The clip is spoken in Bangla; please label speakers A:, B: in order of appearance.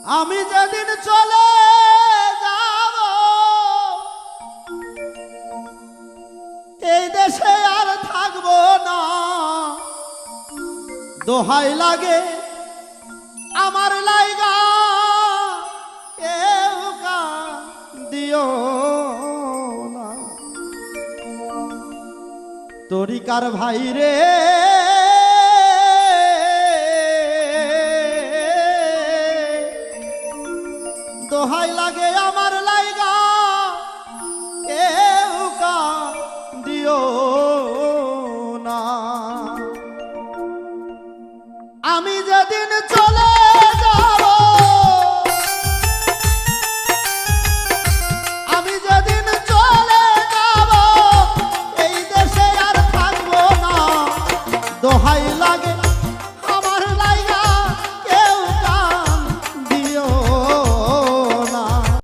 A: আমি যেদিন চলে যাব এই দেশে আর থাকবো না, দোহাই লাগে আমার লাইগা কেউ দিও না। তরিকার ভাই রে দোহাই লাগে